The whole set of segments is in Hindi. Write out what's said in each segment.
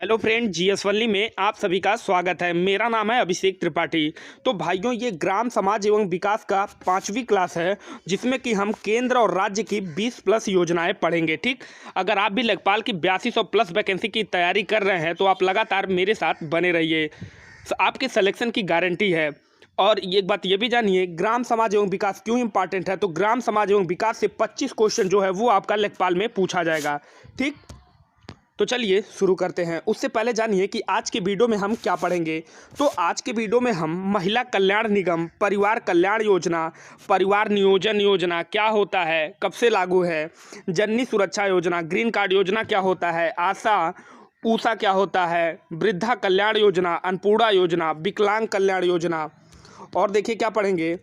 हेलो फ्रेंड, जीएस वनली में आप सभी का स्वागत है। मेरा नाम है अभिषेक त्रिपाठी। तो भाइयों, ये ग्राम समाज एवं विकास का 5वीं क्लास है, जिसमें कि हम केंद्र और राज्य की 20 प्लस योजनाएं पढ़ेंगे। ठीक, अगर आप भी लेखपाल की 8200 प्लस वैकेंसी की तैयारी कर रहे हैं तो आप लगातार मेरे साथ बने रहिए। आपके सिलेक्शन की गारंटी है। और एक बात ये भी जानिए, ग्राम समाज एवं विकास क्यों इंपॉर्टेंट है। तो ग्राम समाज एवं विकास से 25 क्वेश्चन जो है वो आपका लेखपाल में पूछा जाएगा। ठीक, तो चलिए शुरू करते हैं। उससे पहले जानिए कि आज के वीडियो में हम क्या पढ़ेंगे। तो आज के वीडियो में हम महिला कल्याण निगम, परिवार कल्याण योजना, परिवार नियोजन योजना क्या होता है, कब से लागू है, जननी सुरक्षा योजना, ग्रीन कार्ड योजना क्या होता है, आशा ऊषा क्या होता है, वृद्धा कल्याण योजना, अन्नपूर्णा योजना, विकलांग कल्याण योजना, और देखिए क्या पढ़ेंगे,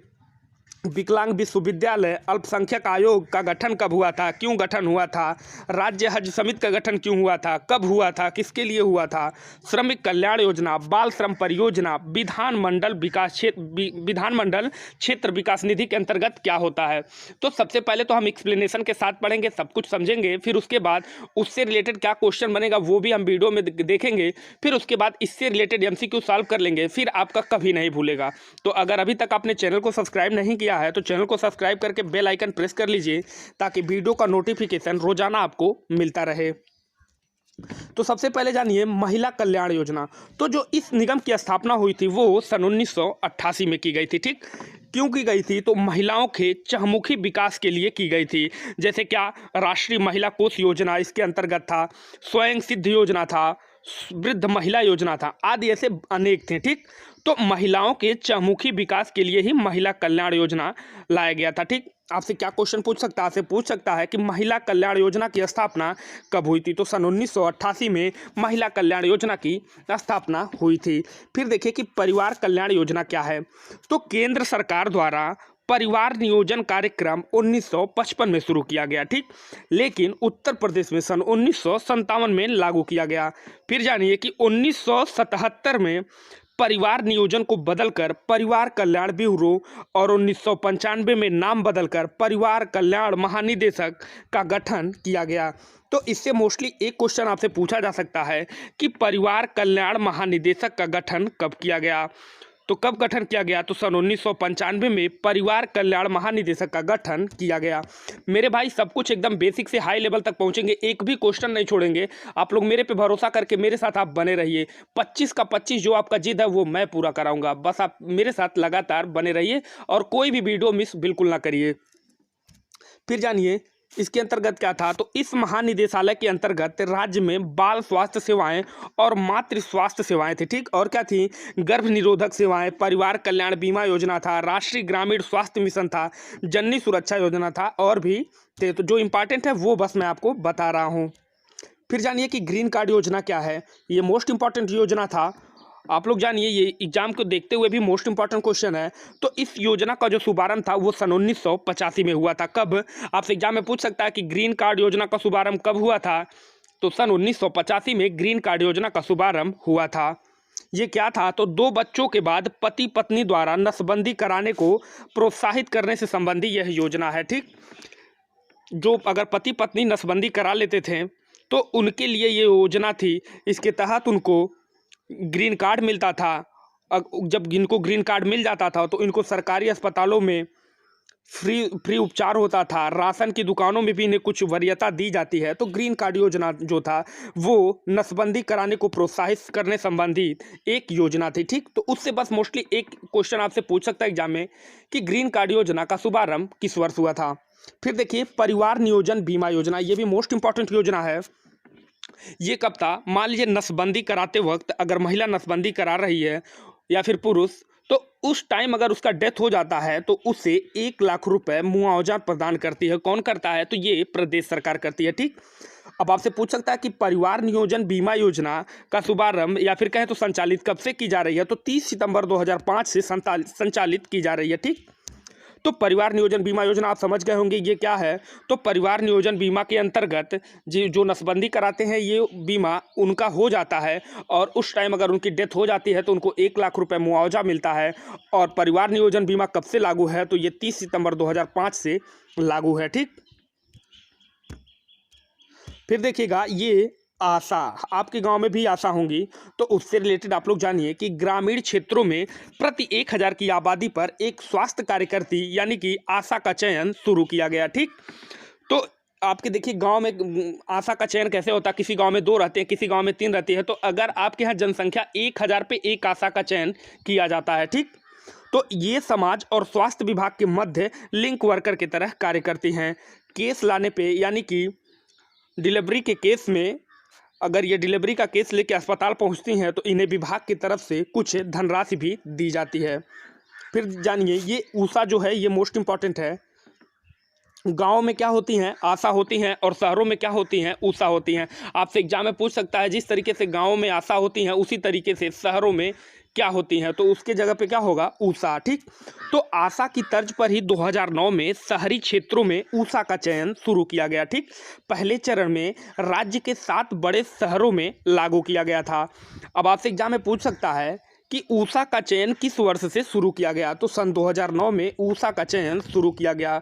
विकलांग विश्वविद्यालय अल्पसंख्यक आयोग का गठन कब हुआ था, क्यों गठन हुआ था, राज्य हज समिति का गठन क्यों हुआ था, कब हुआ था, किसके लिए हुआ था, श्रमिक कल्याण योजना, बाल श्रम परियोजना, विधानमंडल क्षेत्र विकास निधि के अंतर्गत क्या होता है। तो सबसे पहले तो हम एक्सप्लेनेशन के साथ पढ़ेंगे, सब कुछ समझेंगे, फिर उसके बाद उससे रिलेटेड क्या क्वेश्चन बनेगा वो भी हम वीडियो में देखेंगे, फिर उसके बाद इससे रिलेटेड एमसीक्यू सॉल्व कर लेंगे, फिर आपका कभी नहीं भूलेगा। तो अगर अभी तक आपने चैनल को सब्सक्राइब नहीं किया है तो चैनल को सब्सक्राइब करके बेल आइकन प्रेस कर लीजिए, ताकि वीडियो का नोटिफिकेशन रोजाना आपको मिलता रहे। तो सबसे पहले जानिए महिला कल्याण योजना। तो जो इस निगम की स्थापना हुई थी वो सन 1988 में की गई थी। ठीक, क्यों की गई थी, तो महिलाओं के चहुमुखी विकास के लिए की गई थी। जैसे क्या, राष्ट्रीय महिला कोष योजना इसके अंतर्गत था, स्वयं सिद्ध योजना था, वृद्ध महिला योजना था, आदि ऐसे अनेक थे। ठीक, तो महिलाओं के चहुमुखी विकास के लिए ही महिला कल्याण योजना लाया गया था। ठीक, आपसे क्या क्वेश्चन पूछ सकता है कि महिला कल्याण योजना की स्थापना कब हुई थी। तो सन 1988 में महिला कल्याण योजना की स्थापना हुई थी। फिर देखिए कि परिवार कल्याण योजना क्या है। तो केंद्र सरकार द्वारा परिवार नियोजन कार्यक्रम 1955 में शुरू किया गया। ठीक, लेकिन उत्तर प्रदेश में सन 1957 में लागू किया गया। फिर जानिए कि 1977 में परिवार नियोजन को बदलकर परिवार कल्याण ब्यूरो और 1995 में नाम बदलकर परिवार कल्याण महानिदेशक का गठन किया गया। तो इससे मोस्टली एक क्वेश्चन आपसे पूछा जा सकता है कि परिवार कल्याण महानिदेशक का गठन कब किया गया। तो कब गठन किया गया, तो सन 1995 में परिवार कल्याण महानिदेशक का गठन किया गया। मेरे भाई, सब कुछ एकदम बेसिक से हाई लेवल तक पहुंचेंगे, एक भी क्वेश्चन नहीं छोड़ेंगे। आप लोग मेरे पे भरोसा करके मेरे साथ आप बने रहिए। 25 का 25 जो आपका जिद है वो मैं पूरा कराऊंगा। बस आप मेरे साथ लगातार बने रहिए और कोई भी वीडियो मिस बिल्कुल ना करिए। फिर जानिए इसके अंतर्गत क्या था। तो इस महानिदेशालय के अंतर्गत राज्य में बाल स्वास्थ्य सेवाएं और मातृ स्वास्थ्य सेवाएं थी। ठीक, और क्या थी, गर्भ निरोधक सेवाएं, परिवार कल्याण बीमा योजना था, राष्ट्रीय ग्रामीण स्वास्थ्य मिशन था, जननी सुरक्षा योजना था, और भी थे। तो जो इंपॉर्टेंट है वो बस मैं आपको बता रहा हूँ। फिर जानिए कि ग्रीन कार्ड योजना क्या है। ये मोस्ट इंपॉर्टेंट योजना था। आप लोग जानिए, ये एग्जाम को देखते हुए भी मोस्ट इंपॉर्टेंट क्वेश्चन है। तो इस योजना का जो शुभारंभ था वो सन 1985 में हुआ था। कब, आपसे एग्जाम में पूछ सकता है कि ग्रीन कार्ड योजना का शुभारंभ कब हुआ था। तो सन 1985 में ग्रीन कार्ड योजना का शुभारंभ हुआ था। ये क्या था, तो 2 बच्चों के बाद पति पत्नी द्वारा नसबंदी कराने को प्रोत्साहित करने से संबंधी यह योजना है। ठीक, जो अगर पति पत्नी नसबंदी करा लेते थे तो उनके लिए ये योजना थी। इसके तहत उनको ग्रीन कार्ड मिलता था। जब इनको ग्रीन कार्ड मिल जाता था तो इनको सरकारी अस्पतालों में फ्री उपचार होता था, राशन की दुकानों में भी इन्हें कुछ वरीयता दी जाती है। तो ग्रीन कार्ड योजना जो था वो नसबंदी कराने को प्रोत्साहित करने संबंधित एक योजना थी। ठीक, तो उससे बस मोस्टली एक क्वेश्चन आपसे पूछ सकता है एग्जाम में कि ग्रीन कार्ड योजना का शुभारंभ किस वर्ष हुआ था। फिर देखिए परिवार नियोजन बीमा योजना, ये भी मोस्ट इंपॉर्टेंट योजना है। ये कब था, मान लीजिए नसबंदी कराते वक्त अगर महिला नसबंदी करा रही है या फिर पुरुष, तो उस टाइम अगर उसका डेथ हो जाता है तो उसे 1 लाख रुपए मुआवजा प्रदान करती है। कौन करता है, तो ये प्रदेश सरकार करती है। ठीक, अब आपसे पूछ सकता है कि परिवार नियोजन बीमा योजना का शुभारंभ या फिर कहें तो संचालित कब से की जा रही है। तो 30 सितंबर 2005 से संचालित की जा रही है। ठीक, तो परिवार नियोजन बीमा योजना आप समझ गए होंगे ये क्या है। तो परिवार नियोजन बीमा के अंतर्गत जो नसबंदी कराते हैं ये बीमा उनका हो जाता है, और उस टाइम अगर उनकी डेथ हो जाती है तो उनको 1 लाख रुपए मुआवजा मिलता है। और परिवार नियोजन बीमा कब से लागू है, तो ये 30 सितंबर 2005 से लागू है। ठीक, फिर देखिएगा ये आशा, आपके गांव में भी आशा होंगी, तो उससे रिलेटेड आप लोग जानिए कि ग्रामीण क्षेत्रों में प्रति 1000 की आबादी पर एक स्वास्थ्य कार्यकर्ती यानी कि आशा का चयन शुरू किया गया। ठीक, तो आपके देखिए गांव में आशा का चयन कैसे होता है, किसी गांव में 2 रहते हैं, किसी गांव में 3 रहती है। तो अगर आपके यहाँ जनसंख्या 1000 पे एक आशा का चयन किया जाता है। ठीक, तो ये समाज और स्वास्थ्य विभाग के मध्य लिंक वर्कर की तरह कार्य करती हैं। केस लाने पे यानी कि डिलीवरी के केस में अगर ये डिलीवरी का केस लेके अस्पताल पहुंचती हैं तो इन्हें विभाग की तरफ से कुछ धनराशि भी दी जाती है। फिर जानिए ये ऊषा जो है ये मोस्ट इम्पॉर्टेंट है। गांव में क्या होती हैं, आशा होती हैं, और शहरों में क्या होती हैं, ऊषा होती हैं। आपसे एग्जाम में पूछ सकता है जिस तरीके से गांव में आशा होती हैं उसी तरीके से शहरों में क्या होती हैं, तो उसके जगह पे क्या होगा, ऊषा। ठीक, तो आशा की तर्ज पर ही 2009 में शहरी क्षेत्रों में ऊषा का चयन शुरू किया गया। ठीक, पहले चरण में राज्य के 7 बड़े शहरों में लागू किया गया था। अब आपसे एग्जाम में पूछ सकता है कि ऊषा का चयन किस वर्ष से शुरू किया गया, तो सन 2009 में ऊषा का चयन शुरू किया गया।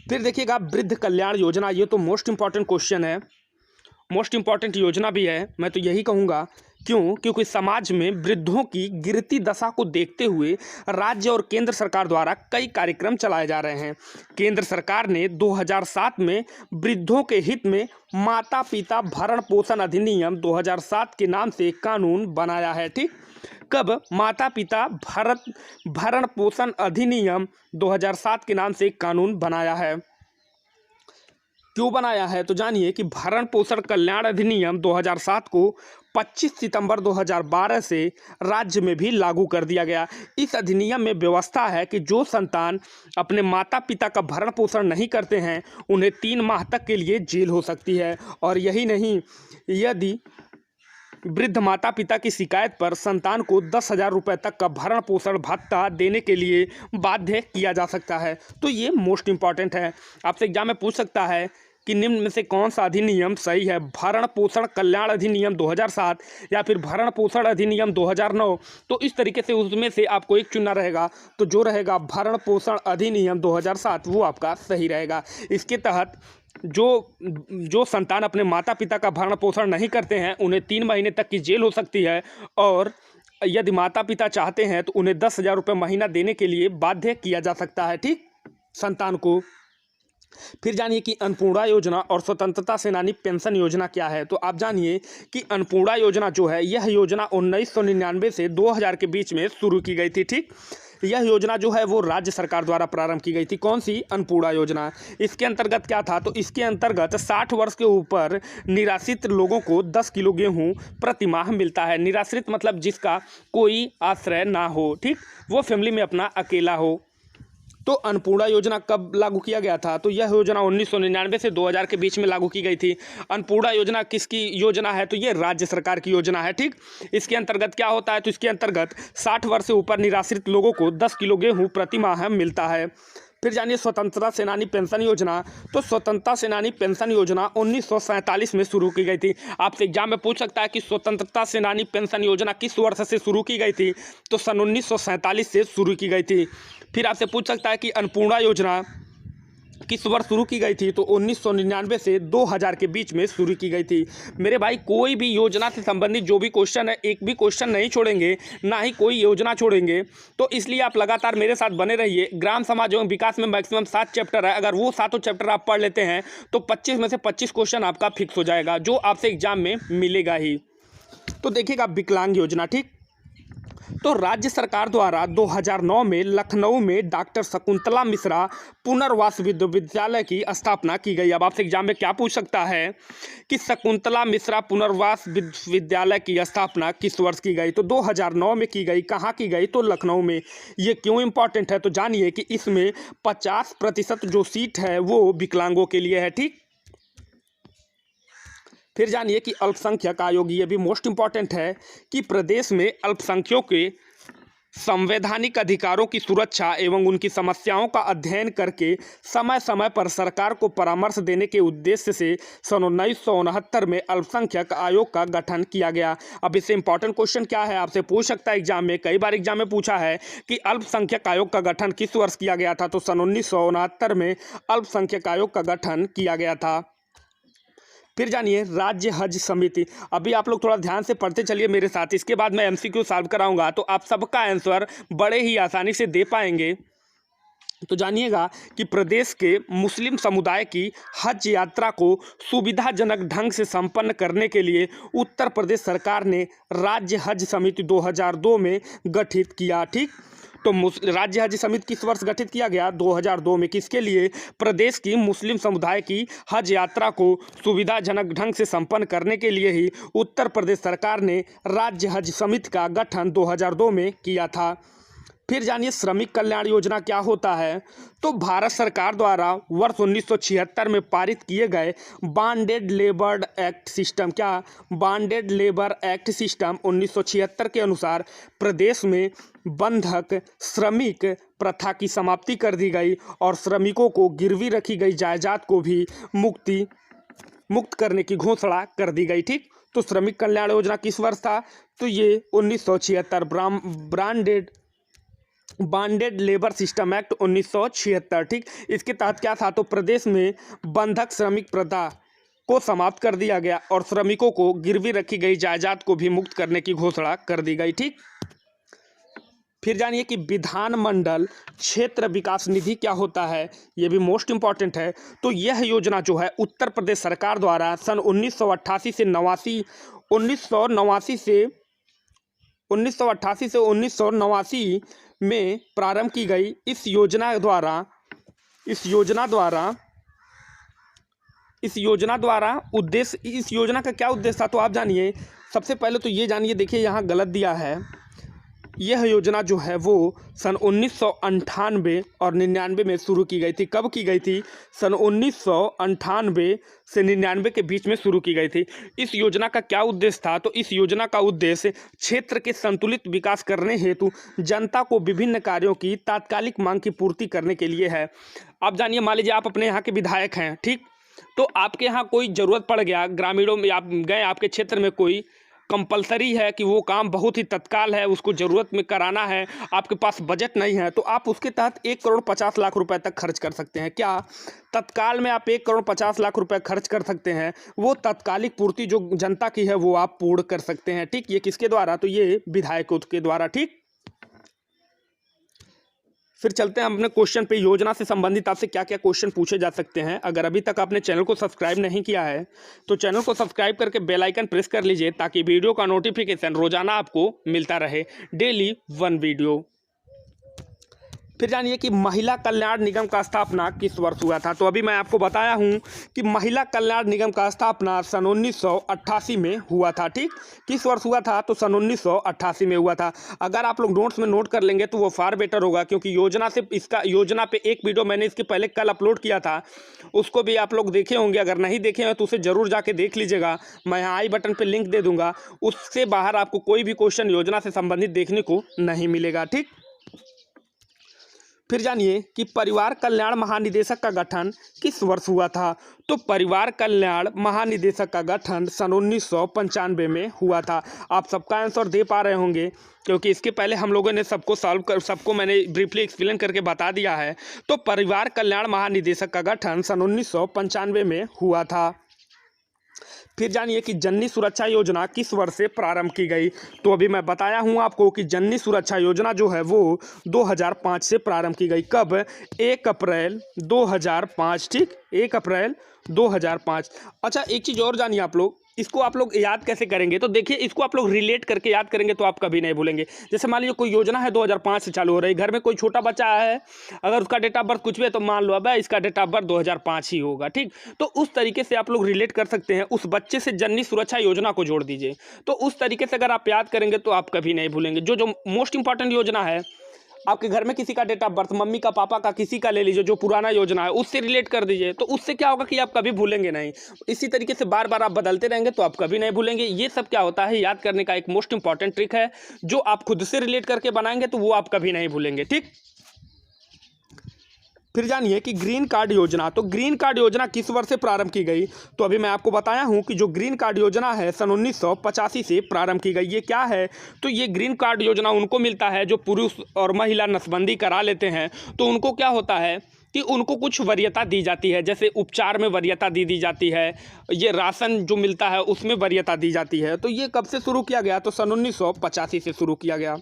फिर देखिएगा वृद्ध कल्याण योजना, ये तो मोस्ट इंपॉर्टेंट क्वेश्चन है, मोस्ट इंपॉर्टेंट योजना भी है। मैं तो यही कहूँगा, क्योंकि समाज में वृद्धों की गिरती दशा को देखते हुए राज्य और केंद्र सरकार द्वारा कई कार्यक्रम चलाए जा रहे हैं। केंद्र सरकार ने 2007 में वृद्धों के हित में माता पिता भरण पोषण अधिनियम 2007 के नाम से कानून बनाया है। ठीक, कब, माता पिता भरण पोषण अधिनियम 2007 के नाम से कानून बनाया है। क्यों बनाया है, तो जानिए कि भरण पोषण कल्याण अधिनियम 2007 को 25 सितंबर 2012 से राज्य में भी लागू कर दिया गया। इस अधिनियम में व्यवस्था है कि जो संतान अपने माता पिता का भरण पोषण नहीं करते हैं उन्हें 3 माह तक के लिए जेल हो सकती है। और यही नहीं, यदि वृद्ध माता पिता की शिकायत पर संतान को 10,000 रुपये तक का भरण पोषण भत्ता देने के लिए बाध्य किया जा सकता है। तो ये मोस्ट इम्पॉर्टेंट है। आपसे एग्जाम में पूछ सकता है कि निम्न में से कौन सा अधिनियम सही है, भरण पोषण कल्याण अधिनियम 2007 या फिर भरण पोषण अधिनियम 2009। तो इस तरीके से उसमें से आपको एक चुनना रहेगा, तो जो रहेगा भरण पोषण अधिनियम 2007 वो आपका सही रहेगा। इसके तहत जो संतान अपने माता पिता का भरण पोषण नहीं करते हैं उन्हें 3 महीने तक की जेल हो सकती है, और यदि माता पिता चाहते हैं तो उन्हें 10,000 रुपये महीना देने के लिए बाध्य किया जा सकता है। ठीक, संतान को। फिर जानिए कि अन्नपूर्णा योजना और स्वतंत्रता सेनानी पेंशन योजना क्या है। तो आप जानिए कि अन्नपूर्णा योजना जो है यह योजना 1999 से 2000 के बीच में शुरू की गई थी। ठीक, यह योजना जो है वो राज्य सरकार द्वारा प्रारंभ की गई थी। कौन सी, अन्नपूर्णा योजना। इसके अंतर्गत क्या था, तो इसके अंतर्गत 60 वर्ष के ऊपर निराश्रित लोगों को 10 किलो गेहूँ प्रति माह मिलता है। निराश्रित मतलब जिसका कोई आश्रय ना हो, ठीक, वो फैमिली में अपना अकेला हो। तो अन्नपूर्णा योजना कब लागू किया गया था, तो यह योजना 1999 से 2000 के बीच में लागू की गई थी। अन्नपूर्णा योजना किसकी योजना है, तो ये राज्य सरकार की योजना है। ठीक, इसके अंतर्गत क्या होता है, तो इसके अंतर्गत 60 वर्ष से ऊपर निराश्रित लोगों को 10 किलो गेहूँ प्रति माह मिलता है। फिर जानिए स्वतंत्रता सेनानी पेंशन योजना। तो स्वतंत्रता सेनानी पेंशन योजना 1947 में शुरू की गई थी। आपसे एग्जाम में पूछ सकता है कि स्वतंत्रता सेनानी पेंशन योजना किस वर्ष से शुरू की गई थी, तो सन 1947 से शुरू की गई थी। फिर आपसे पूछ सकता है कि अन्नपूर्णा योजना किस वर्ष शुरू की गई थी, तो 1999 से 2000 के बीच में शुरू की गई थी। मेरे भाई कोई भी योजना से संबंधित जो भी क्वेश्चन है, एक भी क्वेश्चन नहीं छोड़ेंगे, ना ही कोई योजना छोड़ेंगे। तो इसलिए आप लगातार मेरे साथ बने रहिए। ग्राम समाज एवं विकास में मैक्सिमम 7 चैप्टर है, अगर वो 7 चैप्टर आप पढ़ लेते हैं तो 25 में से 25 क्वेश्चन आपका फिक्स हो जाएगा, जो आपसे एग्जाम में मिलेगा ही। तो देखिएगा विकलांग योजना। ठीक, तो राज्य सरकार द्वारा 2009 में लखनऊ में डॉक्टर शकुंतला मिश्रा पुनर्वास विश्वविद्यालय की स्थापना की गई। अब आपसे एग्जाम में क्या पूछ सकता है कि शकुंतला मिश्रा पुनर्वास विश्वविद्यालय की स्थापना किस वर्ष की गई, तो 2009 में की गई। कहाँ की गई, तो लखनऊ में। ये क्यों इंपॉर्टेंट है, तो जानिए कि इसमें 50% जो सीट है वो विकलांगों के लिए है। ठीक, फिर जानिए कि अल्पसंख्यक आयोग, ये भी मोस्ट इंपॉर्टेंट है कि प्रदेश में अल्पसंख्यकों के संवैधानिक अधिकारों की सुरक्षा एवं उनकी समस्याओं का अध्ययन करके समय समय पर सरकार को परामर्श देने के उद्देश्य से सन 1969 में अल्पसंख्यक आयोग का गठन किया गया। अब इससे इंपॉर्टेंट क्वेश्चन क्या है, आपसे पूछ सकता है एग्जाम में, कई बार एग्जाम में पूछा है कि अल्पसंख्यक आयोग का गठन किस वर्ष किया गया था, तो सन 1969 में अल्पसंख्यक आयोग का गठन किया गया था। फिर जानिए राज्य हज समिति। अभी आप लोग थोड़ा ध्यान से पढ़ते चलिए मेरे साथ, इसके बाद मैं एमसीक्यू सॉल्व कराऊंगा तो आप सबका आंसर बड़े ही आसानी से दे पाएंगे। तो जानिएगा कि प्रदेश के मुस्लिम समुदाय की हज यात्रा को सुविधाजनक ढंग से संपन्न करने के लिए उत्तर प्रदेश सरकार ने राज्य हज समिति 2002 में गठित किया। ठीक, तो राज्य हज समिति किस वर्ष गठित किया गया? 2002 में। किसके लिए? प्रदेश की मुस्लिम समुदाय की हज यात्रा को सुविधाजनक ढंग से संपन्न करने के लिए ही उत्तर प्रदेश सरकार ने राज्य हज समिति का गठन 2002 में किया था। फिर जानिए श्रमिक कल्याण योजना क्या होता है? तो भारत सरकार द्वारा वर्ष 1976 में पारित किए गए बॉन्डेड लेबर एक्ट सिस्टम, क्या? बॉन्डेड लेबर एक्ट सिस्टम 1976 के अनुसार प्रदेश में बंधक श्रमिक प्रथा की समाप्ति कर दी गई और श्रमिकों को गिरवी रखी गई जायदाद को भी मुक्त करने की घोषणा कर दी गई। ठीक, तो श्रमिक कल्याण योजना किस वर्ष था? तो ये 1976 बॉन्डेड लेबर सिस्टम एक्ट 1976। ठीक, इसके तहत क्या था? तो प्रदेश में बंधक श्रमिक प्रथा को समाप्त कर दिया गया और श्रमिकों को गिरवी रखी गई जायदाद को भी मुक्त करने की घोषणा कर दी गई। ठीक, फिर जानिए कि विधानमंडल क्षेत्र विकास निधि क्या होता है? ये भी मोस्ट इंपॉर्टेंट है। तो यह योजना जो है उत्तर प्रदेश सरकार द्वारा सन 1988 से 1989 में प्रारंभ की गई। इस योजना उद्देश्य, इस योजना का क्या उद्देश्य था? तो आप जानिए, सबसे पहले तो ये जानिए, देखिए यहाँ गलत दिया है। यह योजना जो है वो सन 1998 और 99 में शुरू की गई थी। कब की गई थी? सन 1998 से 99 के बीच में शुरू की गई थी। इस योजना का क्या उद्देश्य था? तो इस योजना का उद्देश्य क्षेत्र के संतुलित विकास करने हेतु जनता को विभिन्न कार्यों की तात्कालिक मांग की पूर्ति करने के लिए है। आप जानिए, मान लीजिए आप अपने यहाँ के विधायक हैं, ठीक, तो आपके यहाँ कोई ज़रूरत पड़ गया, ग्रामीणों में आप गए, आपके क्षेत्र में कोई कंपलसरी है कि वो काम बहुत ही तत्काल है, उसको ज़रूरत में कराना है, आपके पास बजट नहीं है, तो आप उसके तहत 1,50,00,000 रुपए तक खर्च कर सकते हैं। क्या? तत्काल में आप 1,50,00,000 रुपए खर्च कर सकते हैं। वो तत्कालिक पूर्ति जो जनता की है वो आप पूर्ण कर सकते हैं। ठीक, ये किसके द्वारा? तो ये विधायकों के द्वारा। ठीक, फिर चलते हैं अपने क्वेश्चन पे। योजना से संबंधित आपसे क्या क्या क्वेश्चन पूछे जा सकते हैं। अगर अभी तक आपने चैनल को सब्सक्राइब नहीं किया है तो चैनल को सब्सक्राइब करके बेल आइकन प्रेस कर लीजिए ताकि वीडियो का नोटिफिकेशन रोजाना आपको मिलता रहे, डेली 1 वीडियो। फिर जानिए कि महिला कल्याण निगम का स्थापना किस वर्ष हुआ था? तो अभी मैं आपको बताया हूं कि महिला कल्याण निगम का स्थापना सन 1988 में हुआ था। ठीक, किस वर्ष हुआ था? तो सन 1988 में हुआ था। अगर आप लोग नोट्स में नोट कर लेंगे तो वो फार बेटर होगा, क्योंकि योजना पे एक वीडियो मैंने इसके पहले कल अपलोड किया था, उसको भी आप लोग देखे होंगे। अगर नहीं देखे हैं तो उसे ज़रूर जाके देख लीजिएगा, मैं यहाँ आई बटन पर लिंक दे दूँगा। उससे बाहर आपको कोई भी क्वेश्चन योजना से संबंधित देखने को नहीं मिलेगा। ठीक, फिर जानिए कि परिवार कल्याण महानिदेशक का गठन किस वर्ष हुआ था? तो परिवार कल्याण महानिदेशक का गठन सन 1995 में हुआ था। आप सबका आंसर दे पा रहे होंगे, क्योंकि इसके पहले हम लोगों ने सबको मैंने ब्रीफली एक्सप्लेन करके बता दिया है। तो परिवार कल्याण महानिदेशक का गठन सन 1995 में हुआ था। फिर जानिए कि जननी सुरक्षा योजना किस वर्ष से प्रारंभ की गई? तो अभी मैं बताया हूं आपको कि जननी सुरक्षा योजना जो है वो 2005 से प्रारंभ की गई। कब? 1 अप्रैल 2005। ठीक, 1 अप्रैल 2005। अच्छा, एक चीज़ और जानिए आप लोग, इसको आप लोग याद कैसे करेंगे? तो देखिए, इसको आप लोग रिलेट करके याद करेंगे तो आप कभी नहीं भूलेंगे। जैसे मान लीजिए कोई योजना है 2005 से चालू हो रही, घर में कोई छोटा बच्चा है, अगर उसका डेट ऑफ बर्थ कुछ भी है तो मान लो अब इसका डेट ऑफ बर्थ 2005 ही होगा। ठीक, तो उस तरीके से आप लोग रिलेट कर सकते हैं। उस बच्चे से जननी सुरक्षा योजना को जोड़ दीजिए, तो उस तरीके से अगर आप याद करेंगे तो आप कभी नहीं भूलेंगे। जो मोस्ट इंपॉर्टेंट योजना है, आपके घर में किसी का डेट ऑफ बर्थ, मम्मी का, पापा का, किसी का ले लीजिए, जो पुराना योजना है उससे रिलेट कर दीजिए, तो उससे क्या होगा कि आप कभी भूलेंगे नहीं। इसी तरीके से बार बार आप बदलते रहेंगे तो आप कभी नहीं भूलेंगे। ये सब क्या होता है, याद करने का एक मोस्ट इंपॉर्टेंट ट्रिक है, जो आप खुद से रिलेट करके बनाएंगे तो वो आप कभी नहीं भूलेंगे। ठीक, फिर जानिए कि ग्रीन कार्ड योजना। तो ग्रीन कार्ड योजना किस वर्ष से प्रारंभ की गई? तो अभी मैं आपको बताया हूं कि जो ग्रीन कार्ड योजना है सन 1985 से प्रारंभ की गई। ये क्या है? तो ये ग्रीन कार्ड योजना उनको मिलता है जो पुरुष और महिला नसबंदी करा लेते हैं, तो उनको क्या होता है कि उनको कुछ वरीयता दी जाती है, जैसे उपचार में वरीयता दी जाती है, ये राशन जो मिलता है उसमें वरीयता दी जाती है। तो ये कब से शुरू किया गया? तो सन 1985 से शुरू किया गया।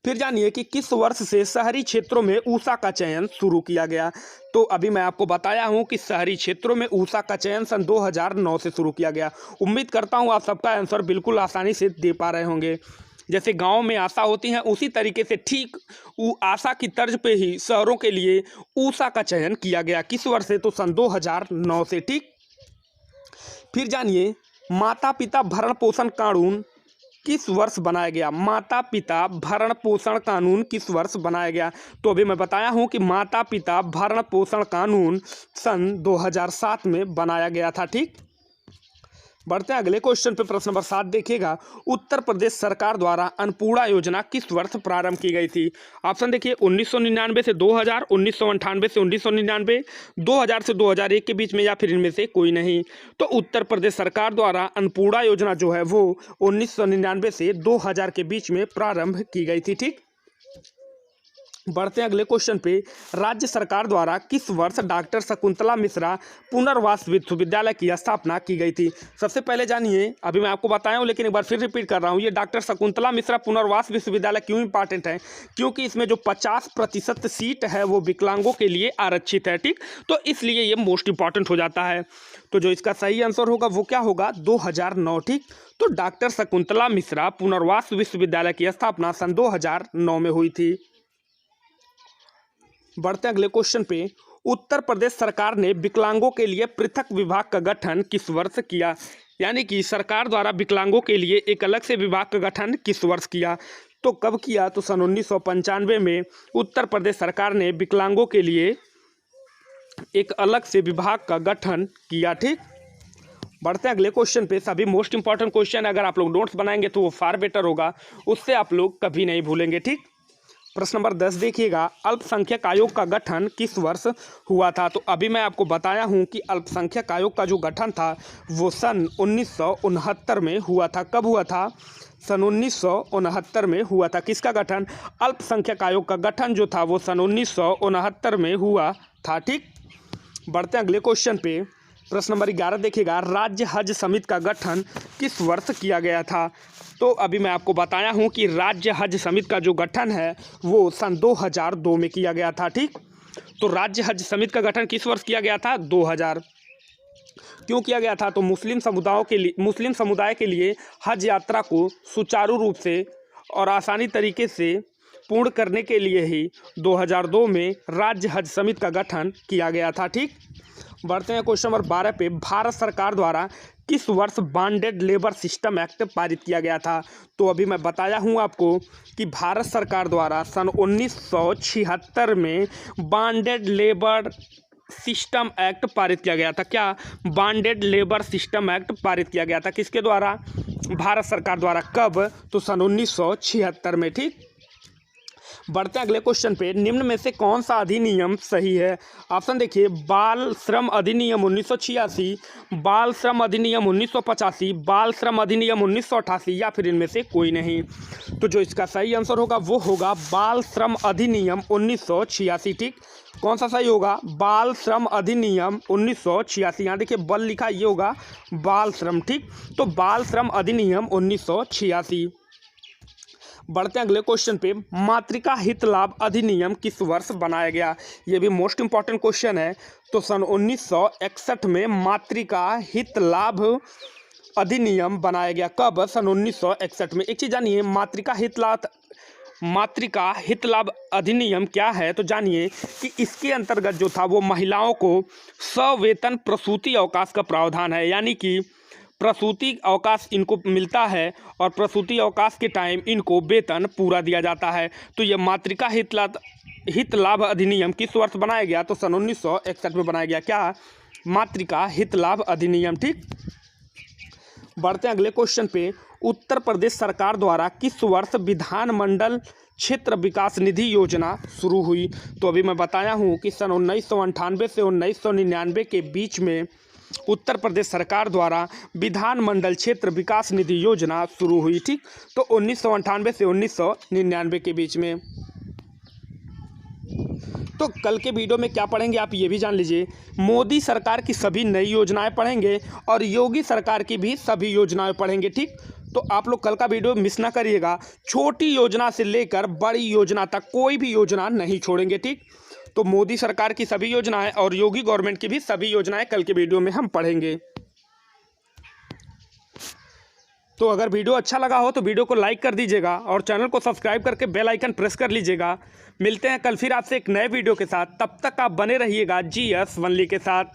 फिर जानिए कि किस वर्ष से शहरी क्षेत्रों में ऊषा का चयन शुरू किया गया। तो अभी मैं आपको बताया हूं कि शहरी क्षेत्रों में ऊषा का चयन सन 2009 से शुरू किया गया। उम्मीद करता हूं आप सबका आंसर बिल्कुल आसानी से दे पा रहे होंगे। जैसे गांव में आशा होती हैं उसी तरीके से ठीक आशा की तर्ज पे ही शहरों के लिए ऊषा का चयन किया गया। किस वर्ष से? तो सन 2009 से। ठीक, फिर जानिए माता पिता भरण पोषण कानून किस वर्ष बनाया गया? माता पिता भरण पोषण कानून किस वर्ष बनाया गया? तो अभी मैं बताया हूं कि माता पिता भरण पोषण कानून सन 2007 में बनाया गया था। ठीक, बढ़ते हैं अगले क्वेश्चन पे। प्रश्न नंबर 7 देखिएगा, उत्तर प्रदेश सरकार द्वारा अन्नपूर्णा योजना किस वर्ष प्रारंभ की गई थी? ऑप्शन देखिए 1999 से 2000, 1998 से 1999, 2000 से 2001 के बीच में, या फिर इनमें से कोई नहीं। तो उत्तर प्रदेश सरकार द्वारा अन्नपूर्णा योजना जो है वो 1999 से 2000 के बीच में प्रारंभ की गई थी। ठीक, बढ़ते हैं अगले क्वेश्चन पे। राज्य सरकार द्वारा किस वर्ष डॉक्टर शकुंतला मिश्रा पुनर्वास विश्वविद्यालय की स्थापना की गई थी? सबसे पहले जानिए, अभी मैं आपको बताया हूँ लेकिन एक बार फिर रिपीट कर रहा हूँ, ये डॉक्टर शकुंतला मिश्रा पुनर्वास विश्वविद्यालय क्यों इंपॉर्टेंट है? क्योंकि इसमें जो 50% सीट है वो विकलांगों के लिए आरक्षित है। ठीक, तो इसलिए ये मोस्ट इंपॉर्टेंट हो जाता है। तो जो इसका सही आंसर होगा वो क्या होगा? 2009। ठीक, तो डॉक्टर शकुंतला मिश्रा पुनर्वास विश्वविद्यालय की स्थापना सन 2009 में हुई थी। बढ़ते अगले क्वेश्चन पे। उत्तर प्रदेश सरकार ने विकलांगों के लिए पृथक विभाग का गठन किस वर्ष किया? यानी कि सरकार द्वारा विकलांगों के लिए एक अलग से विभाग का गठन किस वर्ष किया? तो कब किया? तो सन 1995 में उत्तर प्रदेश सरकार ने विकलांगों के लिए एक अलग से विभाग का गठन किया। ठीक, बढ़ते हैं अगले क्वेश्चन पे। सभी मोस्ट इंपॉर्टेंट क्वेश्चन अगर आप लोग नोट्स बनाएंगे तो वो फार बेटर होगा, उससे आप लोग कभी नहीं भूलेंगे। ठीक, प्रश्न नंबर 10 देखिएगा, अल्पसंख्यक आयोग का गठन किस वर्ष हुआ था? तो अभी मैं आपको बताया हूं कि अल्पसंख्यक आयोग का जो गठन था वो सन 1969 में हुआ था। कब हुआ था? सन 1969 में हुआ था। किसका गठन? अल्पसंख्यक आयोग का गठन जो था वो सन 1969 में हुआ था। ठीक, बढ़ते हैं अगले क्वेश्चन पे। प्रश्न नंबर 11 देखिएगा, राज्य हज समिति का गठन किस वर्ष किया गया था? तो अभी मैं आपको बताया हूं कि राज्य हज समिति का जो गठन है वो सन 2002 में किया गया था। ठीक, तो राज्य हज समिति का गठन किस वर्ष किया गया था? 2000। क्यों किया गया था? तो मुस्लिम समुदाय के लिए हज यात्रा को सुचारू रूप से और आसानी तरीके से पूर्ण करने के लिए ही 2002 में राज्य हज समिति का गठन किया गया था। ठीक, बढ़ते हैं क्वेश्चन नंबर 12 पे। भारत सरकार द्वारा किस वर्ष बॉन्डेड लेबर सिस्टम एक्ट पारित किया गया था? तो अभी मैं बताया हूं आपको कि भारत सरकार द्वारा सन 1976 में बॉन्डेड लेबर सिस्टम एक्ट पारित किया गया था। क्या? बॉन्डेड लेबर सिस्टम एक्ट पारित किया गया था। किसके द्वारा? भारत सरकार द्वारा। कब? तो सन 1976 में। ठीक, बढ़ते हैं अगले क्वेश्चन पे। निम्न में से कौन सा अधिनियम सही है? ऑप्शन देखिए, बाल श्रम अधिनियम 1986, बाल श्रम अधिनियम 1985, बाल श्रम अधिनियम 1988, या फिर इनमें से कोई नहीं। तो जो इसका सही आंसर होगा वो होगा बाल श्रम अधिनियम 1986। ठीक, कौन सा सही होगा? बाल श्रम अधिनियम 1986। यहाँ देखिए बल लिखा, ये होगा बाल श्रम। ठीक, तो बाल श्रम अधिनियम 1986। बढ़ते हैं अगले क्वेश्चन पे। मातृका हित लाभ अधिनियम किस वर्ष बनाया गया? ये भी मोस्ट इंपॉर्टेंट क्वेश्चन है। तो सन 1961 में मातृका हित लाभ अधिनियम बनाया गया। कब? सन 1961 में। एक चीज जानिए, मातृका हित लाभ अधिनियम क्या है? तो जानिए कि इसके अंतर्गत जो था वो महिलाओं को सवेतन प्रसूति अवकाश का प्रावधान है। यानी कि प्रसूति अवकाश इनको मिलता है और प्रसूति अवकाश के टाइम इनको वेतन पूरा दिया जाता है। तो ये मातृका हित लाभ अधिनियम किस वर्ष बनाया गया? तो सन 1961 में बनाया गया। क्या? मातृका हित लाभ अधिनियम। ठीक, बढ़ते हैं अगले क्वेश्चन पे। उत्तर प्रदेश सरकार द्वारा किस वर्ष विधानमंडल क्षेत्र विकास निधि योजना शुरू हुई? तो अभी मैं बताया हूँ कि सन 1998 से 1999 के बीच में उत्तर प्रदेश सरकार द्वारा विधानमंडल क्षेत्र विकास निधि योजना शुरू हुई। ठीक, तो 1998 से 1999 के बीच में। तो कल के वीडियो में क्या पढ़ेंगे आप ये भी जान लीजिए। मोदी सरकार की सभी नई योजनाएं पढ़ेंगे और योगी सरकार की भी सभी योजनाएं पढ़ेंगे। ठीक, तो आप लोग कल का वीडियो मिस ना करिएगा। छोटी योजना से लेकर बड़ी योजना तक कोई भी योजना नहीं छोड़ेंगे। ठीक, तो मोदी सरकार की सभी योजनाएं और योगी गवर्नमेंट की भी सभी योजनाएं कल के वीडियो में हम पढ़ेंगे। तो अगर वीडियो अच्छा लगा हो तो वीडियो को लाइक कर दीजिएगा और चैनल को सब्सक्राइब करके बेल आइकन प्रेस कर लीजिएगा। मिलते हैं कल फिर आपसे एक नए वीडियो के साथ, तब तक आप बने रहिएगा GS ओनली के साथ।